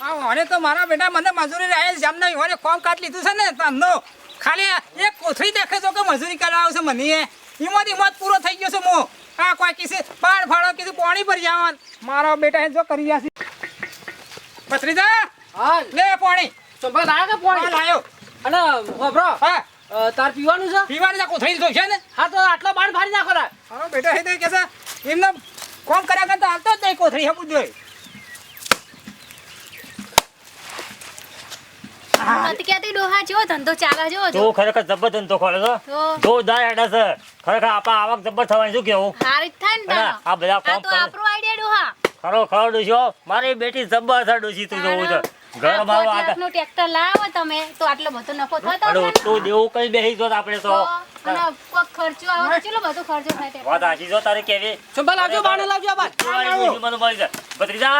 મને તો મારા બેટા મને મજૂરી રહે જેમ નહીં હોય કોમ કાઢ લીધું છે ને તમનો ખાલી એક કોથળી દેખે તો કે મજૂરી કરાવ છે મને હિંમત પૂરો થઈ ગયો છે મો આ કોઈ કિસી બાર ફાળો કિસી પાણી ભરી જવાનું મારો બેટા જો કરી ગયા છે પથરીજા હા લે પાણી સંભાળ લાયા કે પાણી લાયો અને વાપરો હા તાર પીવાનું છે પીવાની કોથળી તો છે ને હા તો આટલો બાણ ફાડી નાખો રા મારો બેટા હે કે છે એમને કોમ કર્યા કરતા હાલતો જ નહીં કોથળી હમું જોઈએ નથી કહેતી ડોહા જેવો ધંધો ચાલે જો તો ખરેખર જબર ધંધો ખોલે છો જોરદાર હેડા છે ખરેખર આપા આવક જબર થવાની શું કેવું હારી થાય ને તારો આ બધા આ કામ તો આપણો આઈડિયા ડોહા ખરો ખરો ડોશો મારી બેટી જબર છે ડોશી તું જોવું છે ઘર મારો આગળ નો ટ્રેક્ટર લાવો તમે તો આટલો બધો નફો થતો અરે ઓટલું દેવું કઈ બેહી જો આપણે તો અને કોક ખર્ચો આવે ચલો બધો ખર્ચો થાય તે વાત આશી જો તારે કેવી સંભાળ લાવજો બાણ લાવજો બાર મને મળી જાય ભત્રીજા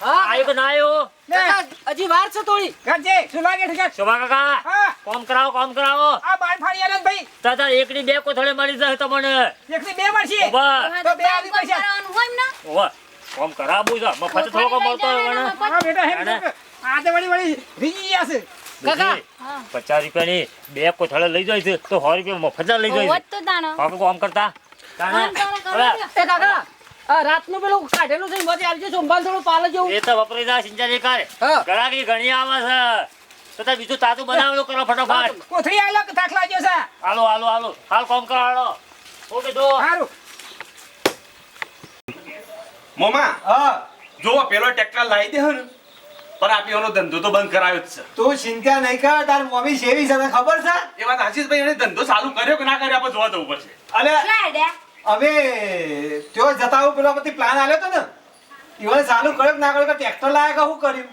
હા આયો કે ના આયો કાકા હજી વાર છે થોડી ગરજે શું લાગે ઠીક શોભા કાકા હા કોમ કરાવો આ બાર ફાડી આલે ભાઈ તાતા એકની બે કોથળે મળી જાય તમને એકની બે મળશે ઓવા તો બે આલી પૈસા કરવાનું હોય ને ઓવા કોમ કરાવું છે મફત થોડો મળતો હોય ને હા બેટા હે આ તો વળી રીજી ગયા છે કાકા 50 રૂપિયાની બે કોથળે લઈ જાય છે તો 100 રૂપિયા મફત લઈ જાય હોત તો દાણો છે કોમ કરતા એ કાકા આ રાતનું પેલું કાઢેલું છે એમાંથી આવજો સંભાળ થોડું પાલ જેવું એ તો વપરાઈ જાય સિંચાઈ કરે હા ગળાકી ઘણી આવે છે તો બીજું તાતું બનાવેલું કરો ફટાફટ કોથળી આલો કે દાખલા જો છે હાલો હાલ કોમ કરો હાલો ઓકે દો સારું મોમા જો પેલો ટ્રેક્ટર લાવી દે ને પણ આપીઓનો ધંધો તો બંધ કરાયો જ છે તું ચિંતા નહીં કર તાર મમ્મી સેવી છે તને ખબર છે એ વાત આશીષભાઈ એને ધંધો ચાલુ કર્યો કે ના કર્યો આપણે જોવા જવું પડશે અલે લાડે અમે ત્યાં જતા હું પેલો બધી પ્લાન આલ્યો તો ને ઈવન ચાલુ કર્યો કે ના કર્યો કે ટ્રેક્ટર લાયા કે શું કર્યું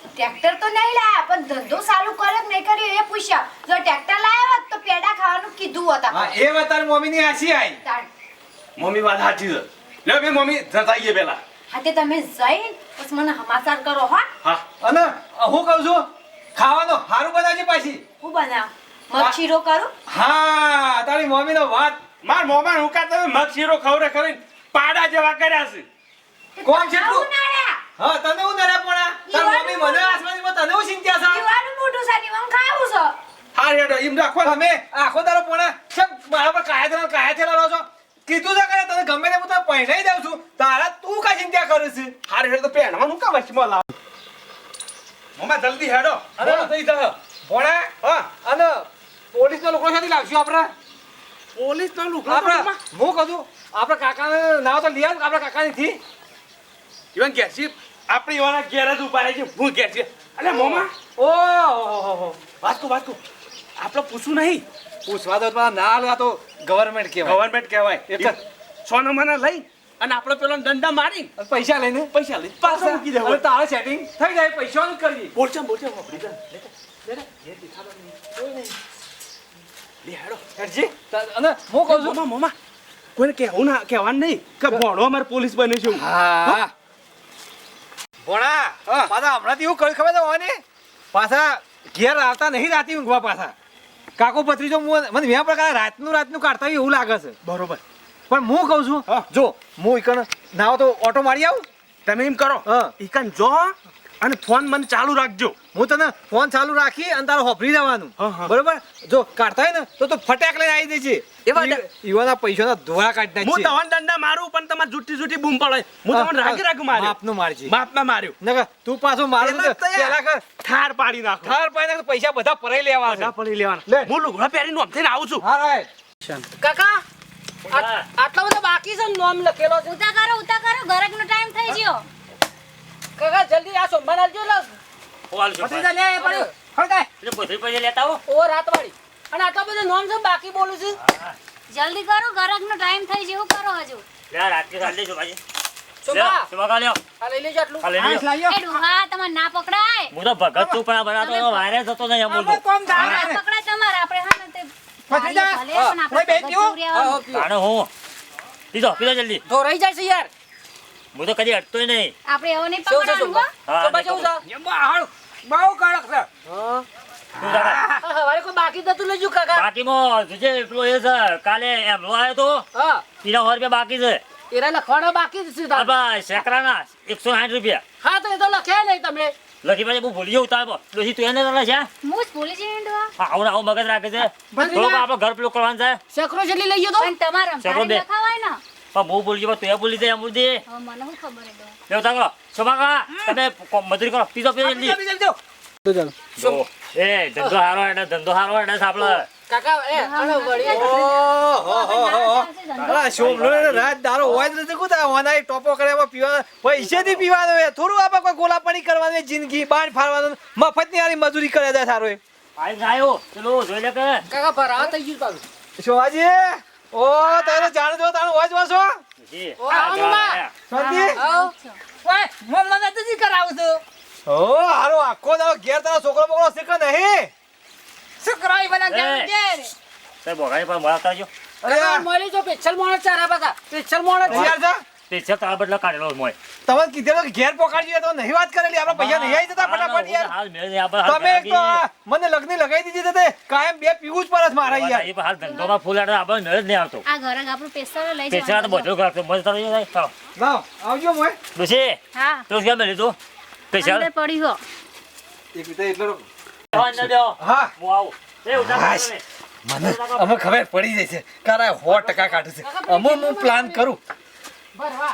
ટ્રેક્ટર તો નહીં લાયા પણ ધંધો ચાલુ કર્યો કે નહીં કર્યો એ પૂછ્યા જો ટ્રેક્ટર લાયા હોત તો પેડા ખાવાનું કીધું હતા હા એ વાત તાર મમ્મીની હાસી આવી તાણ. મમ્મી વાત સાચી છે લે બે મમ્મી જતા આવીએ પેલા હા તે તમે જઈને પછી મને સમાચાર કરો હા હા અને હું કહું છું ખાવાનો સારું બનાવજે પાછી હું બનાવ મગ શીરો કરું હા તારી મમ્મીનો વાત માર મોમાં હુકા તમે મગ શીરો ખવરે ખવરે પાડા જેવા કર્યા છે કોણ છે તું આવું ના રે. હા તને હું નડ્યા પોણા તાર મમ્મી મને આસમાનીમાં તને હું ચિંતા છે દીવાનું મોઢું છે દીવાનું ખાવું છે હા હેડો એમ રાખો તમે આખો તારો પોણા કેમ મારા પર કાયા થેલા રહો છો કીધું છે કે તને ગમે તે હું તને પહેરાઈ દઉં છું તારા તું કા ચિંતા કરે છે હાર હેડો તો પહેણવાનું હું કા વચમાં લાવ મોમાં જલ્દી હેડો અરે થઈ જા પોણા હા અને પોલીસના લોકો સાથે લાવશું આપણે પોલીસ નો લુકડો આપણે હું કહું આપણે કાકાને નાવ તો લઈ આવ આપણા કાકાની થી ઈવન કેસી આપણી વાળા ઘેર જ ઉભા રહે છે હું ઘેર છે અલે મોમા ઓહો વાત કો આપણે પૂછું નહીં પૂછવા તો પેલા ના લે તો ગવર્નમેન્ટ કહેવાય ગવર્નમેન્ટ કહેવાય એક જ. સોના મને લઈ અને આપણે પેલો દંડા મારી અને પૈસા લઈને પૈસા લઈ પાછા મૂકી અને દેવા તારે સેટિંગ થઈ જાય પૈસાનું જ કરીએ બોલચા વાપરી દે લે હેડો હેડજી અને હું કહું છું મોમા મોમા કોઈને કહેવાનું નહીં કે ભણો અમારે પોલીસ બને છે હા ભોણા હા. પાછા હમણાંથી એવું કહ્યું ખબર છે ઓને પાછા ઘેર આવતા નહીં રાતી ઊંઘવા પાછા કાકો પત્રી મને વ્યા પ્રકાર રાતનું કાઢતા હોય એવું લાગે છે બરોબર પણ હું કહું છું હા. જો હું ઈકન નાવ તો ઓટો મારી આવું તમે એમ કરો હા. ઈકન જો અને ફોન મને ચાલુ રાખજો હું તને ફોન ચાલુ રાખી અને તારે હોભરી જવાનું હા, હા. બરોબર જો કાઢતા હોય ને તો તું ફટાક લઈને આવી દેજે એ વાત- ઈવાના પૈસાના ધોળા કાઢી હું નાખજે તમને દંડા મારું પણ તમારે જુઠ્ઠી જુઠ્ઠી બૂમ પડે હું તમને રાગી રાગી માર્યો માપનું મારજી માપમાં માર્યો નકર તું પાછો મારું પેલા જ તૈયાર. પેલા કર ઠાર પાડી નાખો ઠાર પાઈ નાખ તો પૈસા બધા પરાઈ લેવા બધા પડી લે. લેવાના હું લુગડા પહેરીને આમ થઈને આવું છું હા રાઈટ કાકા આટલો બધો બાકી છે ને નોમ લખેલો છે ઉતા કરો ગરકનો ટાઈમ થઈ ગયો કાકા જલ્દી આ સંભાળ આવજો લે પથરીજા લે એ પડ્યું ખડકાય પોતરી પૈસા લેતા હો ઓ રાતવાળી અને આટલો બધો નોમ છે બાકી બોલું છું જલ્દી કરો ગરકનો ટાઈમ થઈ ગયો શું કરો હજુ લે રાત્રે ચાલ લેજો ભાઈ શોભા શોભા કા લ્યો આ લઈ લેજો આટલું આ લઈ આસ લેજો લાયો એ ડોહા તમારે ના પકડાય હું તો ભગત છું પણ આ બનાતો વાયરસ હતો નહીં અમૂલ અમે કોમ ના જાણે પકડાય તમારે આપણે હા ને તે પથરીજા, ભલે પણ આપણે કોઈ બેન ભગત જેવું? જેવું રહેવાનું. તાણે હું પીધો જલ્દી તો રહી જાય છે યાર હું તો કદી અટતોય નહીં આપણે એવો નહીં કેવું છે પકડવાનું હો. શોભા હા, શોભા નહીં કેવું છે એમાં હારું બહુ કડક છે હા તું તારે હવારે કોઈ બાકી નતું લેજો કાકા બાકીમાં જે પેલો એ છે કાલે એમનો આવ્યો તો હા એના 100 રૂપિયા બાકી છે એરા લખવાના બાકી જ છે તાર. આપા સેકરાના 160 રૂપિયા હા તો એ તો લખ્યા નહીં તમે. લખી પછી હું ભૂલી જઉં તાર ડોશી તું એને લખે છે હું જ ભૂલી જઈને ડોહા. આવું આવું મગજ રાખે છે થોડોક આપણે ઘર પેલું કરવાનું છે સેકરો જેટલી લઈ ગયો તો. પણ તમારે ચલો બે. લખાવાય ને. પણ હું ભૂલી જાઉં તું એ ભૂલી જાય એમ બુદ્ધિ હવે મને શું ખબર હે ડોહા. લેવ તાંગો શોભા તમે મજૂરી કરો પીજો જલ્દી જો એ ધંધો હારો એટલે ધંધો હારો એટલે આપણે કાકા એ આનો વળી. અલા શોભલો ને રાત દારો હોય જ નથી કુતા ઓનાય ટોપો કરે એમાં પીવા પૈસેથી પીવાનો એ થોડું આપણે કોઈ ગોલાપણી કરવાની જિંદગી બાણ ફાડવાનું મફતની આરી મજૂરી કરે જાય સારો એ આઈ આવ્યો ચલો જોઈ લે કે કાકા ભરાવા થઈ ગયું પાછું. શોભાજી ઓ તમે જાણો છો તારું હોય જ વાસો જી ઓ, આમાં. શાંતિ આવ. ઓય હું મને તો જી કરાવું છું ઓ હારો આખો દાડો ઘેર તારો છોકરો બોકરો શીખે નહીં શું કરાવી બના એ. કે તે બોગાઈ પર મોળા કરજો કાકા અરે મળી જો પેછલ મોણ ચારા બધા પેછલ મોણ જ યાર જા તે છે તાર બદલા કાઢેલો મોય તમે કીધેલો કે ઘેર પોકાડજો તો નહીં વાત કરેલી આપણે પૈસા નહીં આવી જતા ફટાફટ યાર હાલ મેળ ને આપણે હાલ તમે એક તો આ મને લગ્ન લગાવી દીધી તે કાયમ બે પીવું જ પરત મારા યાર એ હાલ ધંધોમાં ફૂલ આડે આપણે મેળ જ નહીં આવતો આ ઘરે આપણું પેસ્ટલ લઈ પેચરા તો બધું કરતો મજ તારો જાય ચાલો લાવ આવજો મોય ડોશી હા તો કેમ લીધું પેચરા અંદર પડી હો. એક રીતે એટલો અંદર બેહો હા હું આવું એ ઉતાર હાશ. મને અમે ખબર પડી જાય છે કારા 100% કાઢે છે અમે હું પ્લાન કરું ભરવા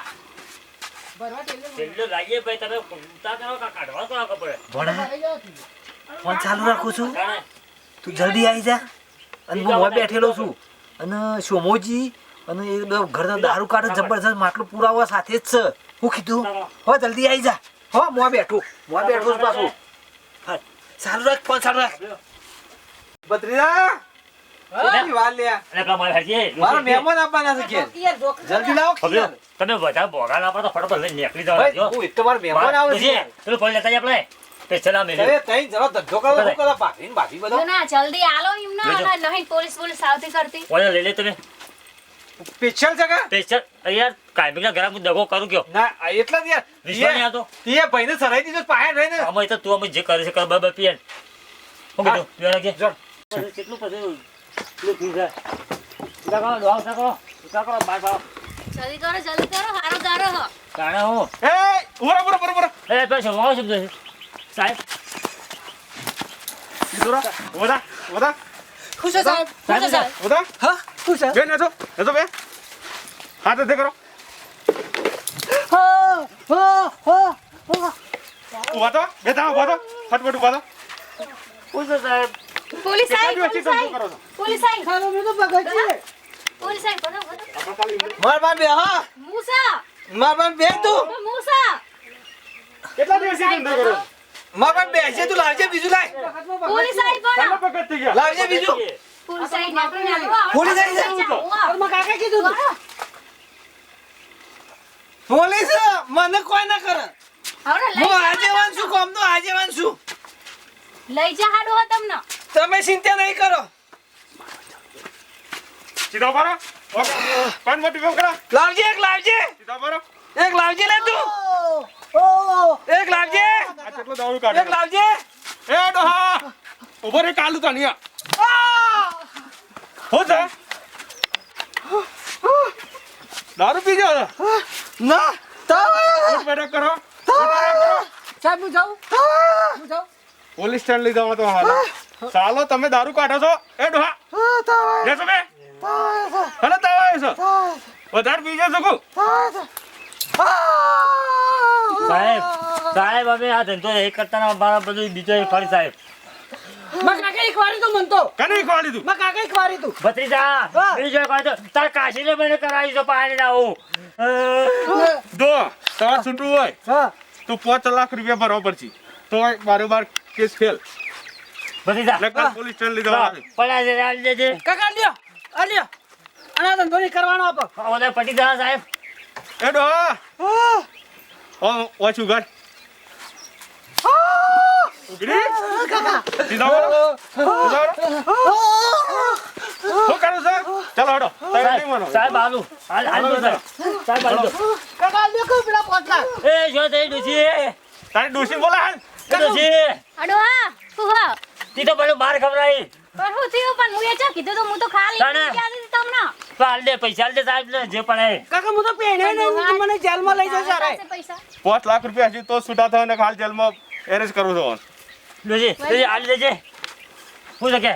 ભરવા ટેલર છેલ્લે લાગીએ ભાઈ તમે ઉતાર કરો કા કાઢવા તો ના પડે ભણા ભરાઈ ગયો હતી. ફોન ચાલુ રાખું છું જાણે તું જલ્દી આવી જા અને હું મોય બેઠેલો છું અને સોમોજી અને એ બે ઘરના દારૂ કાઢે જબરજસ્ત માટલું પુરાવા સાથે જ છે હું કીધું હો જલ્દી આવી જા હો મોય બેઠું છું પાછું હા ચાલુ રાખ ફોન ચાલુ રાખ બત્રીજા ઓય વાલ લે અને પેલા મારે હાજી મારા મહેમાન આવવાના છે ઘેર યાર જોક જલ્દી લાવો ખબર તમે બધા બોગા ના પડો ફટાફટ લઈને નીકળી જાવ ભાઈ હું એક તો મારા મહેમાન આવે છે પેલું પડી લેતા આપણે પેચરા મેલે અરે તઈ જરા ધંધો કરો શું કરો ભાભીને ભાભી બધો ના જલ્દી આલો એમને લેજો. અને નહીં પોલીસ આવતી કરતી. ઓલે લઈ લે તમે સ્પેશિયલ છે કા પેચર યાર કાયમિકના ગ્રામ દગો કરું કયો ના એટલા જ યાર વિશ્વાસ નહીં આવતો એ ભાઈને સરાઈ દીધો પાયા રહીને અમે તો તું અમે જે કરે છે કર બાબા પીએન હું કીધું પીવાના કે જો. કેટલું પછી કેટલું પી જાય ઉતા કરો દોવા ઉતા કરો બાર બાર જલ્દી કરો હારો દારો હો. કાણે હું એ બરોબર એ પેલો શું શબ્દ છે સાહેબ વદા ખુશ છે સાહેબ ખુશ છે સાહેબ. વદા હા શું છે બે નેજો બે હાથ દે કરો ઉભા તો બે થા ઉભા તો ફટફટ ઉભા તો શું છે સાહેબ પોલીસ આવી વચ્ચે ધંધો કરો છો પોલીસ આવી ખાલો મેં તો બગાડી પોલીસ આવી બધો માર બાપ બે હા મૂસા માર બાપ બે તું મૂસા કેટલા દિવસથી ધંધો કરો છો? માર બાપ બે છે તું લાવજે બીજું લાય પોલીસ આવી પણ ચાલો પકડ થઈ ગયા લાવજે બીજું પોલીસ આવી ને પોલીસ આવી જાય. માં કાકા કીધું તું. પોલીસ મને કોઈ ના કરે હું આજેવાન છું કોમ નો આજેવાન છું લઈ જા હાડો હો તમને તમે ચિંતા નહીં કરો સીધા ઉભા રહો ઓકે પાન મોટી ફોન કરો લાવજે એક લાવજે સીધા ઉભા રહો એક લાવજે લે તું એક લાવજે આ કેટલો દારૂ એક કાઢે લાવજે એ ડોહા ઉભો રે કાલુ તાનિયા હો જા દારૂ પી ગયો ના તાવ ઉઠ બેઠક કરો સાહેબ હું જાઉં પોલીસ સ્ટેન્ડ લઈ જવાનો તો હાલ ચાલો તમે દારૂ કાઢો છો એ ડોહા લેસો બે હલો તાવ આવે છે વધારે પી જશો કો સાહેબ અમે આ ધંધો એક કરતા ના મારા બધું બીજો એક ફરી સાહેબ માં કાકા એક વારી તો મનતો કને ખવાડી તું માં કાકા એક વારી તું ભત્રીજા બીજો કોઈ તો તાર કાશીને મને કરાવી તો પાણી ના આવું દો તાર છૂટું હોય હા તો 5 લાખ રૂપિયા ભરવા પડશે તો બારોબાર કેસ ફેલ ભત્રીજા એટલે પોલીસ સ્ટેન્ડ લઈ જવાનો પડ્યા છે રાજ દેજે કાકા લ્યો આ લ્યો અને આ ધંધો નહીં કરવાનો આપો ઓલે પટી જા સાહેબ એ ડોહા ઓ વાચું ઘર ઉગડી સીધા બોલો શું કરું છે ચાલો હડો તૈયાર નહીં માનો સાહેબ આલુ હાલ દો સાહેબ હાલ દો કાકા લ્યો કે પેલા પોટલા એ જો તે ડુસી તારી ડોશી બોલા હાલ ડુસી હાડો હા ફુવા તી તો પેલું બાર ખવરાઈ પણ હું થયું પણ હું એ ચા કીધું તો હું તો ખાલી તાણે. ક્યાં દીધી તમને તો હાલ દે પૈસા હાલ દે સાહેબ ને જે પણ એ. કાકા હું તો પહેણ્યો નહીં તું મને જેલમાં લઈ જશે મારા અરે પાસે પૈસા 5 લાખ રૂપિયા હજી તો છૂટા થયો ને હાલ જેલમાં એરેસ્ટ કરું છું લેજે હાલ દેજે હું છે કે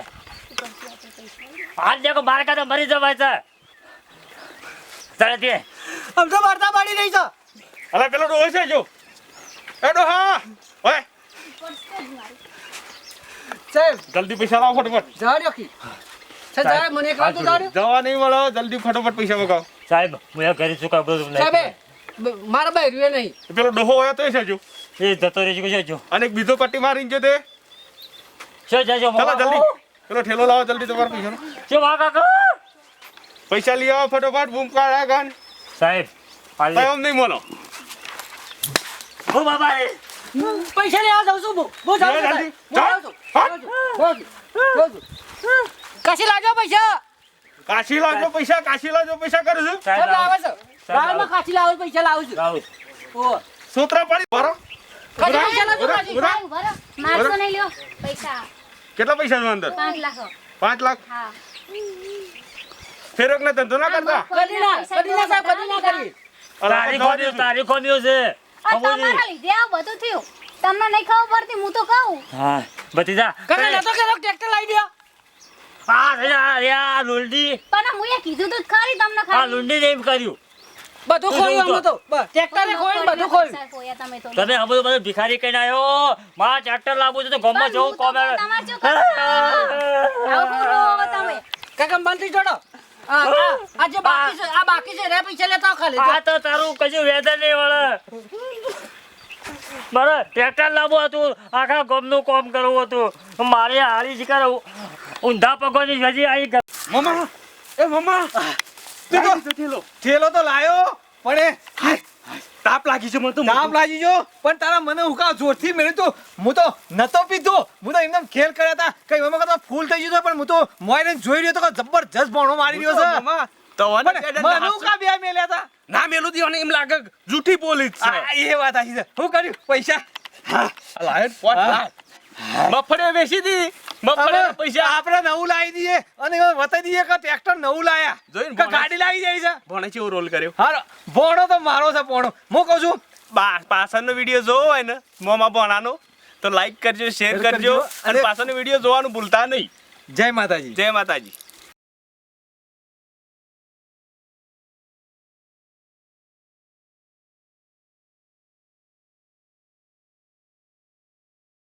હાલ દે કો માર કા તો મરી જવાય છે ચાલે તે આમ તો વાર્તા પાડી રહી છે અલા પેલો ડોહો છે જો એ ડોહા ઓય સાહેબ જલ્દી પૈસા લાવો ફટાફટ જા રહ્યો કી સાહેબ મને એકલા તો જા રહ્યો જવા નહીં મળો જલ્દી ફટાફટ પૈસા મગાવો સાહેબ હું એ ઘરે શું કામ સાહેબ મારા ભાઈ રહ્યો નહીં પેલો ડોહો હોય તો છે જો એ જતો રહેજો કે જો અને એક બીજો પટ્ટી મારીને જો તે શું જાજો ચાલો જલ્દી પેલો ઠેલો લાવો જલ્દી તમારા પૈસાનો શું વા કાકા પૈસા લઈ આવો ફટાફટ બૂમ કાઢ્યા ગાન સાહેબ હાલ દે. એમ નહીં બોલો ઓ બાબા એ પૈસા લેવા જાઉં છું હું જાઉં છું જલ્દી, સાહેબ. હું જાઉં છું. કશી લાજો પૈસા કાશી લાવજો પૈસા કરું છું સાહેબ લાવે છે લાવમાં કાચી લાવો પૈસા લાવું છું રાહુલ ઓ સૂત્રા પાડી ભરો કાચી પૈસા લાવજો ઉરા, કાચી. ઉરા. સારું, બરાબર. મારશો નહીં લ્યો પૈસા કેટલા પૈસા છે અંદર 5 લાખ 5 લાખ હા ફેરક ને ધંધો ના કરતા કદી ના સાહેબ કદી ના કરી તારી ખોમ્યો છે આ તમારા લીધે આ બધું થયું તમને નહીં ખબર પડતી હું તો કહું હા ભતીજા કદી નતો કે ટ્રેક્ટર લાવી દો આ લુંડી પણ હું એ કીધું તો ખરી તમને આ ખાલી લુંડી ને એમ કર્યું બધું ખોયું અમે તો બસ ટ્રેક્ટરે ખોયું ને બધું ખોયું પૈસા ખોયા તમે તો તમે આ બધું ભિખારી કઈ આવ્યો માં ટ્રેક્ટર લાવવું છે તો ગમમાં જવું કોમ આવે. તમારે શું કરવાનું? આવું પૂરો હવે તમે કાકા બંધ જોડો આ જે બાકી છે રે પૈસા લેતા આવો ખાલી આ તો તારું કશું વેદન નહીં વળે મારે ટ્રેક્ટર લાવવું હતું આખા ગમનું કામ કરવું હતું મારે હારી શિકાર ઊંધા પગોની હજી આવી મમ્મા એ મમ્મા થેલો તો લાયો પણ એ તાપ લાગી છે મને તો તાપ લાગી ગયો પણ તારા મને હુકા જોરથી મેળ્યું તો હું તો નતો પીધો હું તો એકદમ ખેલ કર્યા હતા કઈ મમ્મા તો ફૂલ થઈ ગયું પણ હું તો મોઈને જોઈ રહ્યો તો કે જબરજસ્ત ભણો મારી રહ્યો છે મમ્મા તો મને હુકા બે મેલ્યા હતા ના મેલું દીઓ ને એમ લાગે જૂઠી બોલી છે એ વાત આછી છે હું કર્યું પૈસા હા લાયન પોટ મફળે વેચી દી મફળે પૈસા આપણે નવું લાવી દઈએ અને વતાઈ દઈએ કે ટ્રેક્ટર નવું લાયા જોઈને ગાડી લાવી જાય છે ભણે છે રોલ કર્યો હા ભણો તો મારો છે ભણો હું કહું છું પાછળનો વિડીયો જોવો હોય ને મોમાં ભણાનો તો લાઈક કરજો શેર કરજો અને પાછળનો વિડીયો જોવાનું ભૂલતા નહીં જય માતાજી જય માતાજી